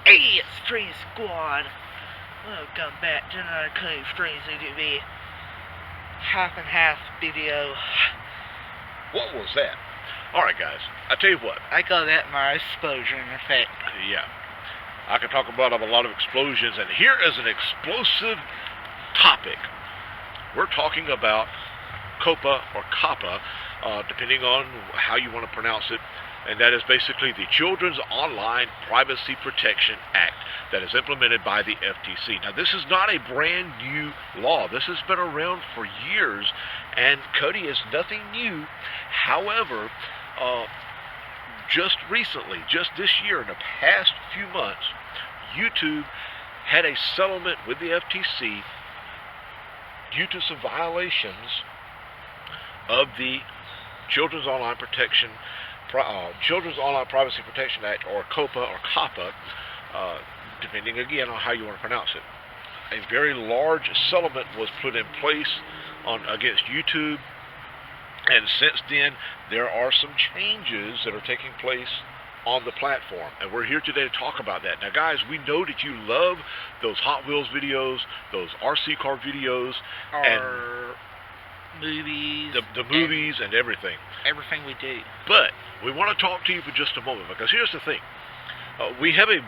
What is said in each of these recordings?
Hey, it's Stream Squad. Welcome back to another Cody Stream CTV half and half video. What was that? Alright guys, I tell you what. I call that my explosion effect. Yeah. I can talk about a lot of explosions, and here is an explosive topic. We're talking about COPPA or COPPA, depending on how you want to pronounce it. And that is basically the Children's Online Privacy Protection Act that is implemented by the FTC. Now, this is not a brand new law. This has been around for years, and Cody is nothing new. However, just recently, just this year, in the past few months, YouTube had a settlement with the FTC due to some violations of the Children's Online Privacy Protection Act, or COPPA or COPPA, depending again on how you want to pronounce it. A very large settlement was put in place against YouTube, and since then there are some changes that are taking place on the platform, and we're here today to talk about that. Now guys, we know that you love those Hot Wheels videos, those RC car videos, and movies, the movies and everything we do. But we want to talk to you for just a moment, because here's the thing. We have a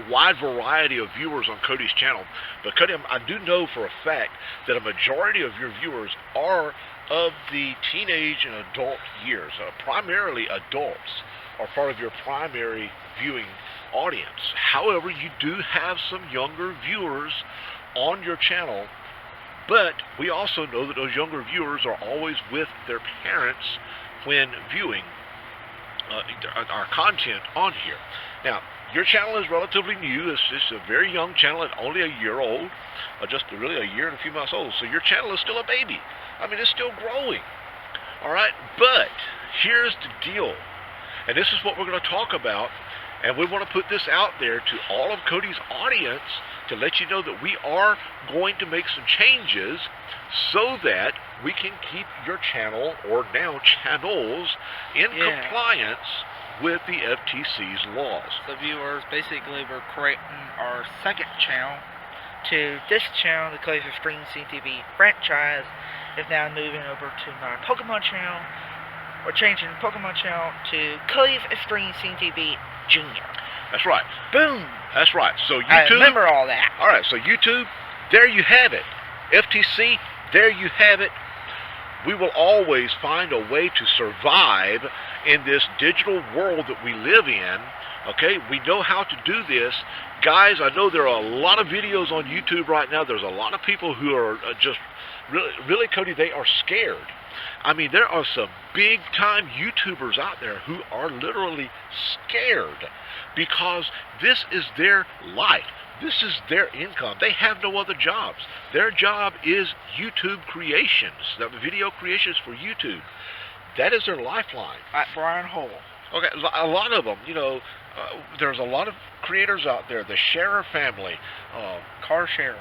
wide variety of viewers on Cody's channel, but Cody, I do know for a fact that a majority of your viewers are of the teenage and adult years. Primarily adults are part of your primary viewing audience. However, you do have some younger viewers on your channel, but we also know that those younger viewers are always with their parents when viewing our content on here. Now, your channel is relatively new. It's a very young channel, and only a year old, just really a year and a few months old. So your channel is still a baby. I mean, it's still growing. All right, but here's the deal, and this is what we're going to talk about, and we want to put this out there to all of Cody's audience to let you know that we are going to make some changes so that we can keep your channel, or now channels, in compliance with the FTC's laws. So viewers, basically we're creating our second channel to this channel, the Cody Stream CTV franchise is now moving over to my Pokemon channel. We're changing the Pokemon channel to Cody's Stream CTV Junior. That's right. Boom. That's right. So YouTube. I remember all that. All right. So YouTube, there you have it. FTC, there you have it. We will always find a way to survive in this digital world that we live in. Okay, we know how to do this. Guys, I know there are a lot of videos on YouTube right now. There's a lot of people who are just really, Cody, they are scared. I mean, there are some big-time YouTubers out there who are literally scared because this is their life. This is their income. They have no other jobs. Their job is YouTube creations, the video creations for YouTube. That is their lifeline. Like Brian Hole. Okay, a lot of them, you know, there's a lot of creators out there. The Sharer family, Car Share.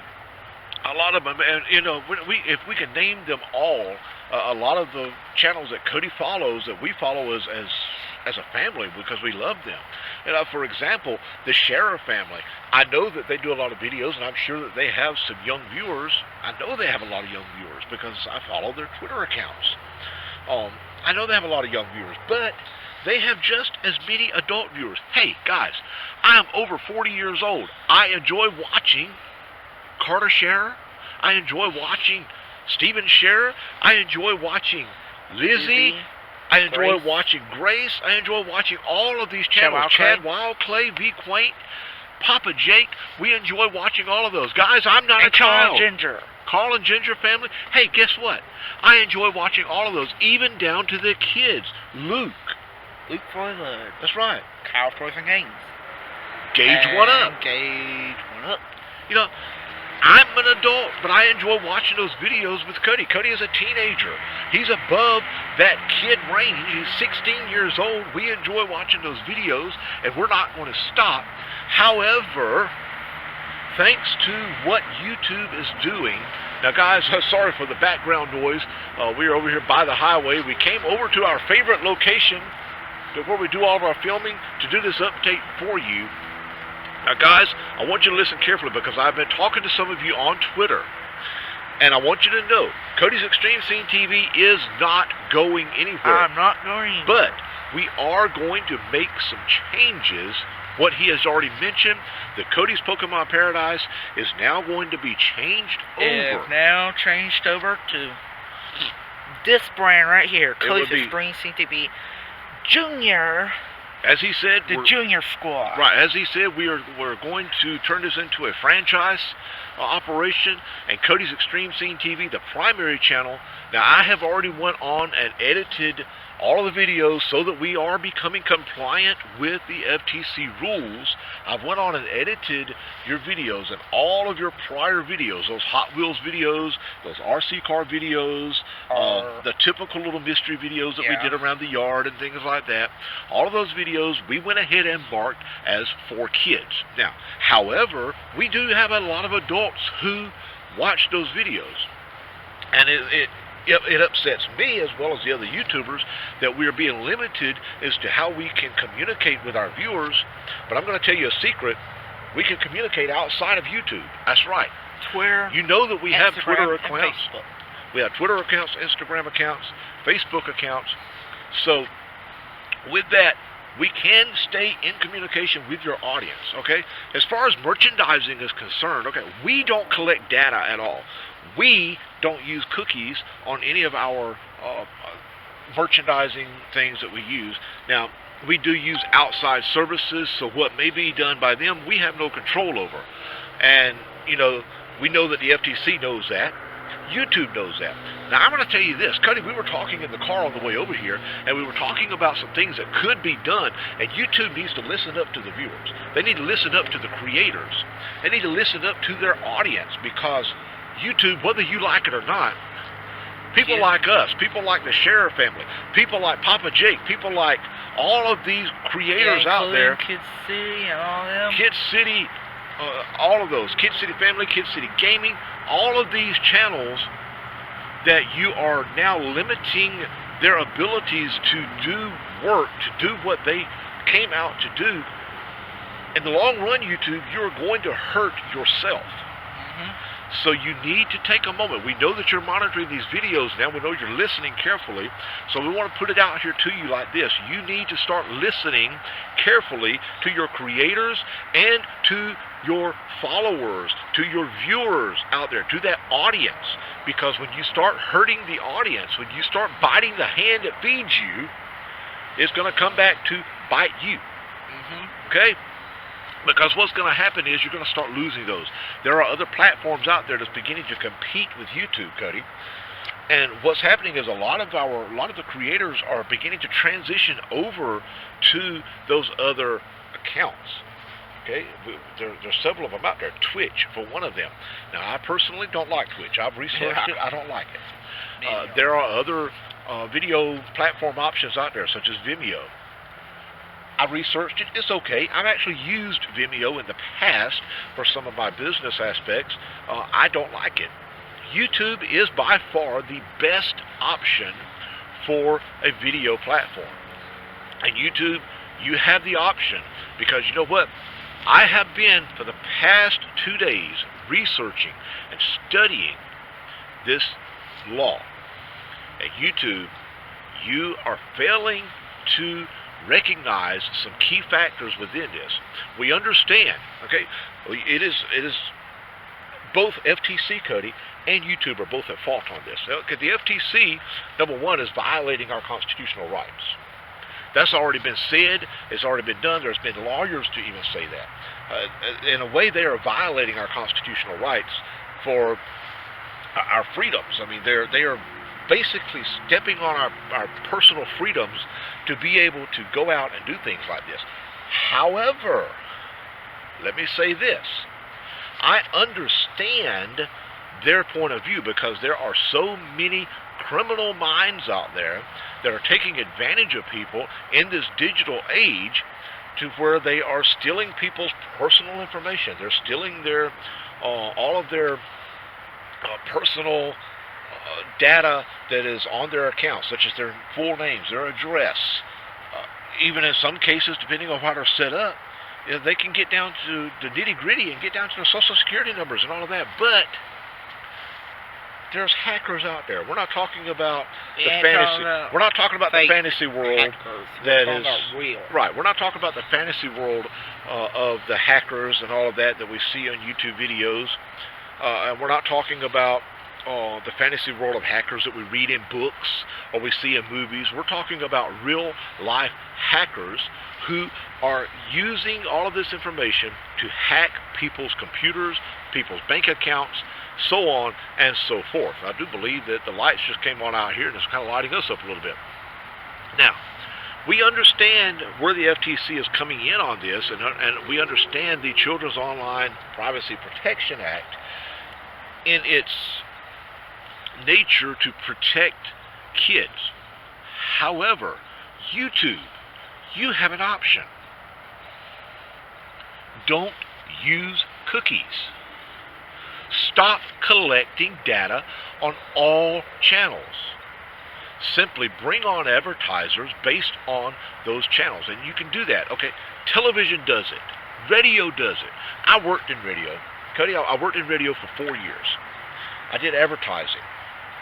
A lot of them, and you know, if we can name them all, a lot of the channels that Cody follows, that we follow as a family, because we love them. And for example, the Sharer family, I know that they do a lot of videos, and I'm sure that they have some young viewers. I know they have a lot of young viewers because I follow their Twitter accounts. I know they have a lot of young viewers, but they have just as many adult viewers. Hey, guys, I am over 40 years old. I enjoy watching Carter Sharer. I enjoy watching Steven Sharer. I enjoy watching Lizzie. I enjoy watching Grace. I enjoy watching all of these channels. Chad Wild, Clay, V Quaint, Papa Jake. We enjoy watching all of those. Guys, I'm not a child. Carl and Ginger. Carl and Ginger family. Hey, guess what? I enjoy watching all of those, even down to the kids. Luke Floyd. That's right. Kyle Toys and Games. Gage One Up. Gage One Up. You know, I'm an adult, but I enjoy watching those videos with Cody. Cody is a teenager. He's above that kid range. He's 16 years old. We enjoy watching those videos, and we're not going to stop. However, thanks to what YouTube is doing, now guys, sorry for the background noise. We're over here by the highway. We came over to our favorite location where we do all of our filming to do this update for you. Now, guys, I want you to listen carefully because I've been talking to some of you on Twitter, and I want you to know Cody's Extreme Scene TV is not going anywhere. I'm not going. But we are going to make some changes. What he has already mentioned, that Cody's Pokemon Paradise is now going to be changed over. It's now changed over to this brand right here, Cody's Extreme Scene TV Junior. As he said, the Junior Squad. Right, as he said, we're going to turn this into a franchise operation, and Cody's Extreme Scene TV, the primary channel. Now, I have already went on and edited all of the videos so that we are becoming compliant with the FTC rules. I've went on and edited your videos and all of your prior videos, those Hot Wheels videos, those RC car videos, the typical little mystery videos that we did around the yard and things like that. All of those videos we went ahead and marked as for kids. Now, however, we do have a lot of adults who watch those videos, and it upsets me as well as the other YouTubers that we are being limited as to how we can communicate with our viewers. But I'm going to tell you a secret. We can communicate outside of YouTube. That's right. Twitter. You know that we have Twitter accounts. Facebook. We have Twitter accounts, Instagram accounts, Facebook accounts. So with that, we can stay in communication with your audience, okay? As far as merchandising is concerned, okay, we don't collect data at all. We don't use cookies on any of our merchandising things that we use. Now, we do use outside services, so what may be done by them, we have no control over. And, you know, we know that the FTC knows that. YouTube knows that. Now, I'm going to tell you this. Cody, we were talking in the car on the way over here, and we were talking about some things that could be done, and YouTube needs to listen up to the viewers. They need to listen up to the creators. They need to listen up to their audience, because YouTube, whether you like it or not, people like us, people like the Sheriff family, people like Papa Jake, people like all of these creators out there. Kid City and all them. Kid City, all of those. Kid City Family, Kid City Gaming, all of these channels that you are now limiting their abilities to do work, to do what they came out to do. In the long run, YouTube, you're going to hurt yourself. So you need to take a moment. We know that you're monitoring these videos now. We know you're listening carefully. So we want to put it out here to you like this. You need to start listening carefully to your creators and to your followers, to your viewers out there, to that audience. Because when you start hurting the audience, when you start biting the hand that feeds you, it's going to come back to bite you. Okay? Because what's going to happen is you're going to start losing those. There are other platforms out there that's beginning to compete with YouTube, Cody. And what's happening is a lot of the creators are beginning to transition over to those other accounts. Okay, there's several of them out there. Twitch for one of them. Now, I personally don't like Twitch. I've researched it. I don't like it. There are other video platform options out there, such as Vimeo. I researched it. It's okay. I've actually used Vimeo in the past for some of my business aspects. I don't like it. YouTube is by far the best option for a video platform. And YouTube, you have the option, because you know what? I have been for the past 2 days researching and studying this law. At YouTube, you are failing to recognize some key factors within this. We understand, okay, it is both FTC, Cody, and YouTube are both at fault on this. Okay, the FTC, number one, is violating our constitutional rights. That's already been said. It's already been done. There's been lawyers to even say that. In a way, they are violating our constitutional rights for our freedoms. I mean, they are basically stepping on our personal freedoms to be able to go out and do things like this. However, let me say this. I understand their point of view, because there are so many criminal minds out there that are taking advantage of people in this digital age, to where they are stealing people's personal information. They're stealing their all of their personal data that is on their accounts, such as their full names, their address, even in some cases, depending on how they're set up, they can get down to the nitty-gritty and get down to the social security numbers and all of that. But there's hackers out there. We're not talking about the fantasy. We're not talking about the fantasy world that is real. Right. We're not talking about the fantasy world of the hackers and all of that we see on YouTube videos. And we're not talking about the fantasy world of hackers that we read in books or we see in movies. We're talking about real life hackers who are using all of this information to hack people's computers, people's bank accounts, so on and so forth. I do believe that the lights just came on out here and it's kind of lighting us up a little bit. Now, we understand where the FTC is coming in on this, and we understand the Children's Online Privacy Protection Act in its nature to protect kids. However, YouTube, you have an option. Don't use cookies. Stop collecting data on all channels. Simply bring on advertisers based on those channels, and you can do that. Okay, television does it. Radio does it. I worked in radio. Cody, I worked in radio for 4 years. I did advertising.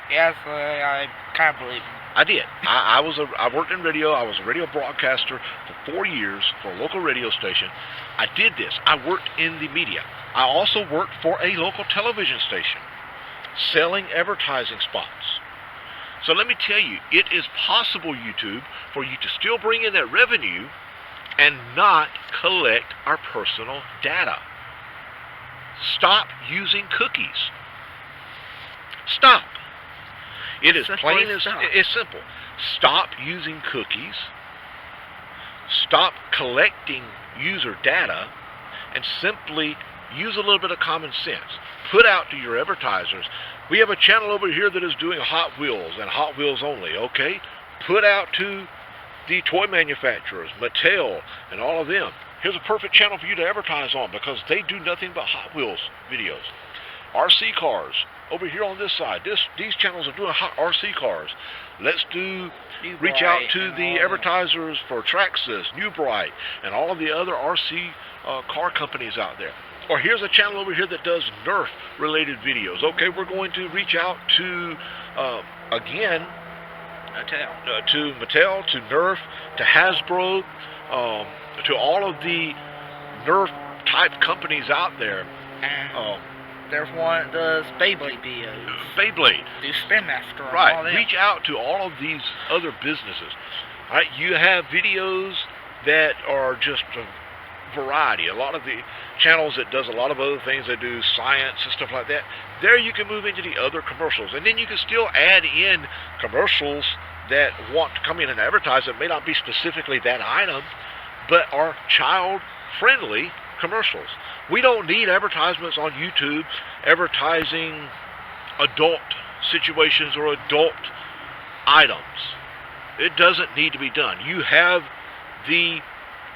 Yes, I kind of believe you. I did. I worked in radio. I was a radio broadcaster for 4 years for a local radio station. I did this. I worked in the media. I also worked for a local television station, selling advertising spots. So let me tell you, it is possible, YouTube, for you to still bring in that revenue and not collect our personal data. Stop using cookies. Stop. It is plain as it's simple. Stop using cookies. Stop collecting user data, and simply use a little bit of common sense. Put out to your advertisers, we have a channel over here that is doing Hot Wheels and Hot Wheels only, okay? Put out to the toy manufacturers, Mattel, and all of them. Here's a perfect channel for you to advertise on because they do nothing but Hot Wheels videos. RC cars, over here on this side. These channels are doing hot RC cars. Let's reach out to the advertisers for Traxxas, New Bright, and all of the other RC car companies out there. Or here's a channel over here that does Nerf-related videos. Okay, we're going to reach out to, again, to Mattel, to Nerf, to Hasbro, to all of the Nerf-type companies out there. There's one that does Beyblade videos. Beyblade. Do Spin Master. Right. All that. Reach out to all of these other businesses. All right. You have videos that are just a variety. A lot of the channels that does a lot of other things. They do science and stuff like that. There you can move into the other commercials. And then you can still add in commercials that want to come in and advertise that may not be specifically that item, but are child-friendly commercials. We don't need advertisements on YouTube advertising adult situations or adult items. It doesn't need to be done. You have the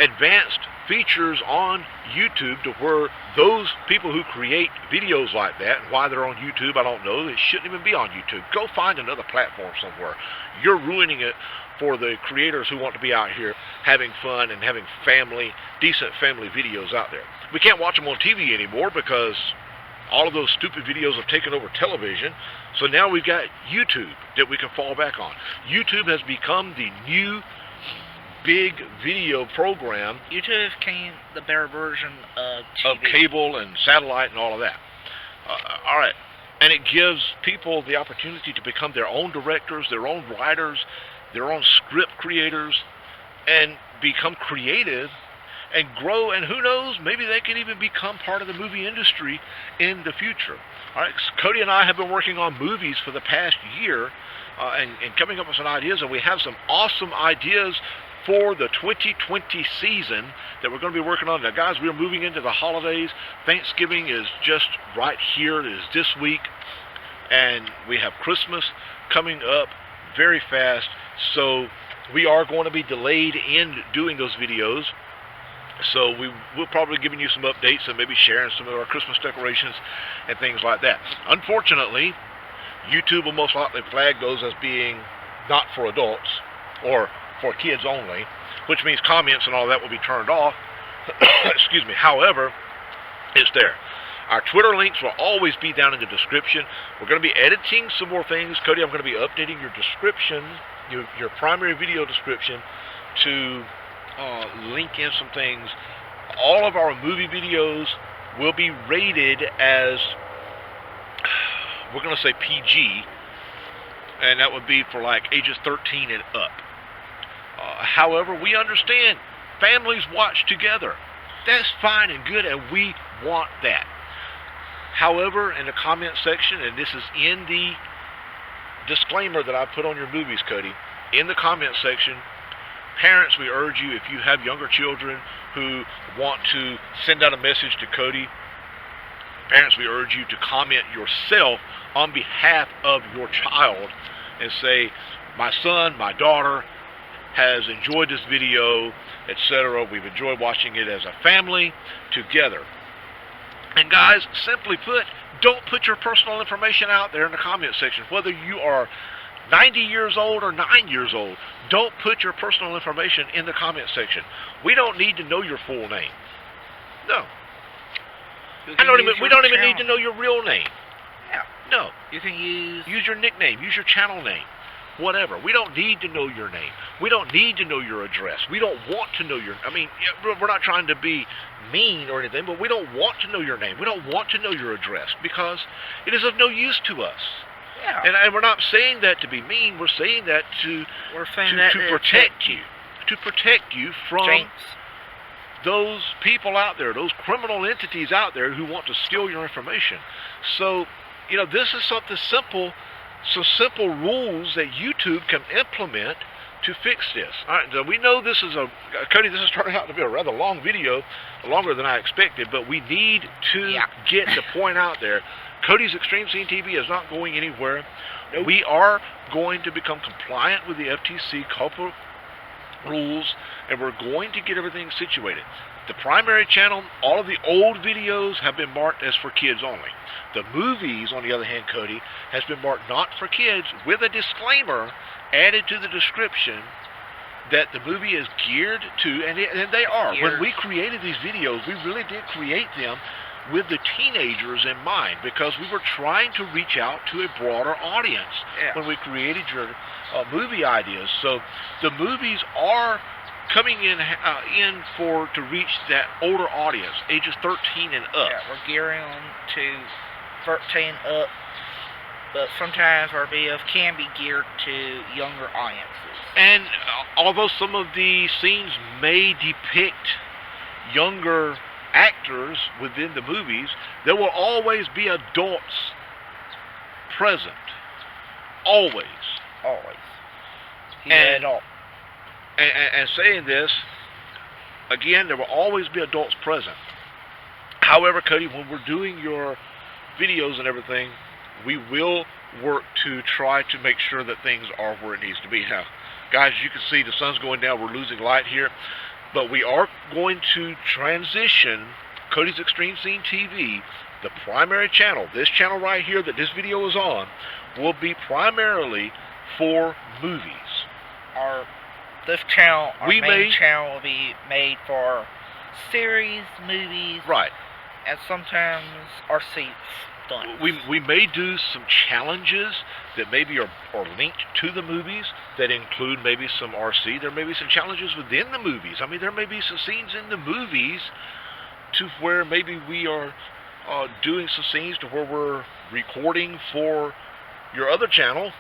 advanced features on YouTube to where those people who create videos like that, and why they're on YouTube, I don't know. They shouldn't even be on YouTube. Go find another platform somewhere. You're ruining it for the creators who want to be out here having fun and having decent family videos out there. We can't watch them on TV anymore because all of those stupid videos have taken over television. So now we've got YouTube that we can fall back on. YouTube has become the new big video program. YouTube became the better version of TV. Of cable and satellite and all of that. All right. And it gives people the opportunity to become their own directors, their own writers, their own script creators, and become creative and grow, and who knows, maybe they can even become part of the movie industry in the future. All right, Cody and I have been working on movies for the past year and coming up with some ideas, and we have some awesome ideas for the 2020 season that we're going to be working on. Now, guys, we're moving into the holidays. Thanksgiving is just right here. It is this week, and we have Christmas coming up very fast, so we are going to be delayed in doing those videos. So we'll probably be giving you some updates and maybe sharing some of our Christmas decorations and things like that. Unfortunately, YouTube will most likely flag those as being not for adults or for kids only, which means comments and all that will be turned off. Excuse me. However, it's there. Our Twitter links will always be down in the description. We're going to be editing some more things. Cody, I'm going to be updating your description, your primary video description, to link in some things. All of our movie videos will be rated as, we're going to say PG, and that would be for like ages 13 and up. However, we understand families watch together. That's fine and good, and we want that. However, in the comment section, and this is in the disclaimer that I put on your movies, Cody, in the comment section, parents, we urge you, if you have younger children who want to send out a message to Cody, parents, we urge you to comment yourself on behalf of your child and say, my son, my daughter has enjoyed this video, etc. We've enjoyed watching it as a family together. And guys, simply put, don't put your personal information out there in the comment section. Whether you are 90 years old or 9 years old, don't put your personal information in the comment section. We don't need to know your full name. No. We don't even need to know your real name. Yeah. No. You can use your nickname, use your channel name. Whatever. We don't need to know your name. We don't need to know your address. We don't want to know your... I mean, we're not trying to be mean or anything, but we don't want to know your name. We don't want to know your address because it is of no use to us. Yeah. And we're not saying that to be mean. We're saying that to protect you. To protect you from those people out there, those criminal entities out there who want to steal your information. So, you know, this is something simple. So simple rules that YouTube can implement to fix this. All right, so we know this is Cody, this is turning out to be a rather long video, longer than I expected, but we need to get the point out there. Cody's Extreme Scene TV is not going anywhere. Nope. We are going to become compliant with the FTC COPPA rules, and we're going to get everything situated. The primary channel, all of the old videos have been marked as for kids only. The movies, on the other hand, Cody, has been marked not for kids, with a disclaimer added to the description that the movie is geared to, and they are. When we created these videos, we really did create them with the teenagers in mind, because we were trying to reach out to a broader audience when we created your movie ideas. So the movies are coming in to reach that older audience, ages 13 and up. Yeah, we're gearing them to 13 up, but sometimes our videos can be geared to younger audiences. And although some of the scenes may depict younger actors within the movies, there will always be adults present. Always. Always. And saying this, again, there will always be adults present. However, Cody, when we're doing your videos and everything, we will work to try to make sure that things are where it needs to be. Now, guys, you can see the sun's going down. We're losing light here. But we are going to transition Cody's Extreme Scene TV, the primary channel, this channel right here that this video is on, will be primarily for movies. This channel, our main channel, will be made for series, movies, right, and sometimes RC stunts. We may do some challenges that maybe are linked to the movies that include maybe some RC. There may be some challenges within the movies. I mean, there may be some scenes in the movies to where maybe we are doing some scenes to where we're recording for your other channel,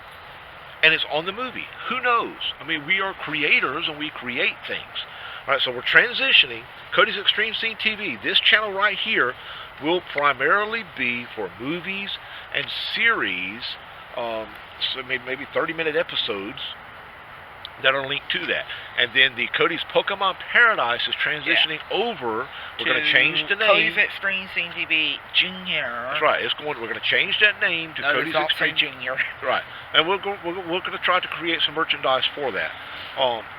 and it's on the movie. Who knows? I mean, we are creators and we create things. All right, so we're transitioning. Cody's Extreme Scene TV, this channel right here, will primarily be for movies and series, so maybe 30-minute episodes that are linked to that. And then the Cody's Pokemon Paradise is transitioning over. We're going to change the name. Cody's Extreme Scene TV Junior. That's right. We're going to change that name to Cody's Extreme Junior. Right. And we're going to try to create some merchandise for that.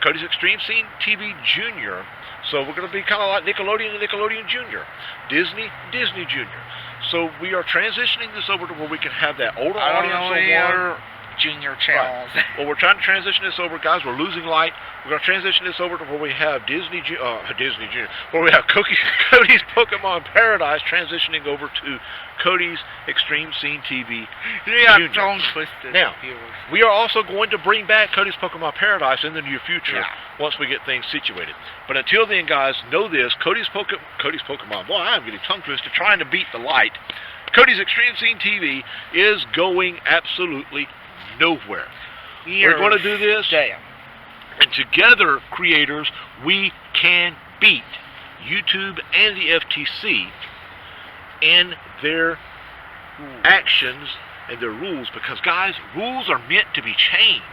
Cody's Extreme Scene TV Junior. So we're going to be kind of like Nickelodeon and Nickelodeon Junior, Disney Junior. So we are transitioning this over to where we can have that older audience on one. junior channels. Right. Well, we're trying to transition this over, guys. We're losing light. We're going to transition this over to where we have Disney Junior, where we have Cody's Pokemon Paradise transitioning over to Cody's Extreme Scene TV Junior. Don't twist it. Now, we are also going to bring back Cody's Pokemon Paradise in the near future once we get things situated. But until then, guys, know this: Cody's Pokemon. Boy, I'm getting tongue twisted trying to beat the light. Cody's Extreme Scene TV is going absolutely nowhere. We're going to do this, and together, creators, we can beat YouTube and the FTC in their actions and their rules, because, guys, rules are meant to be changed.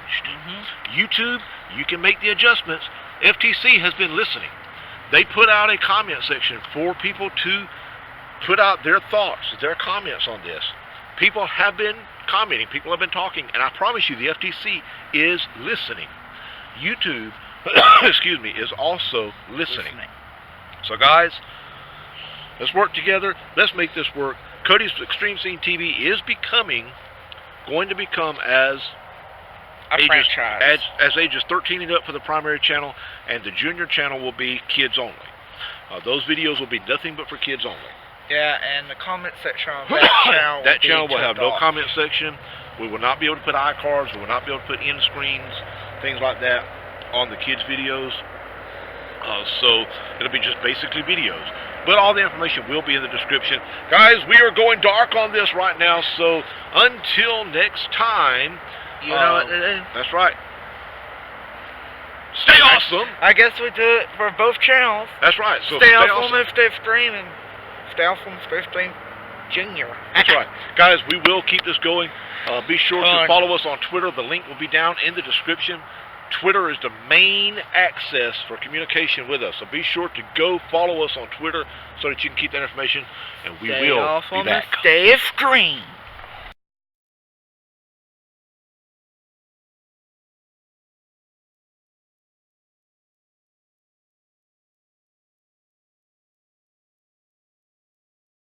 YouTube, you can make the adjustments. FTC has been listening. They put out a comment section for people to put out their thoughts, their comments on this. People have been commenting, people have been talking, and I promise you the FTC is listening. YouTube, excuse me, is also listening. So, guys, let's work together. Let's make this work. Cody's Extreme Scene TV is going to become as ages 13 and up for the primary channel, and the junior channel will be kids only. Those videos will be nothing but for kids only. Yeah, and the comment section on that channel will have no comment section. We will not be able to put iCards. We will not be able to put end screens, things like that, on the kids' videos. So it'll be just basically videos. But all the information will be in the description. Guys, we are going dark on this right now, so until next time... You know what to do. That's right. Stay awesome. I guess we do it for both channels. That's right. So stay awesome and stay extreme, and stay awesome, stay extreme junior. That's right. Guys, we will keep this going. Be sure to follow us on Twitter. The link will be down in the description. Twitter is the main access for communication with us. So be sure to go follow us on Twitter so that you can keep that information, and we will be back. Stay extreme.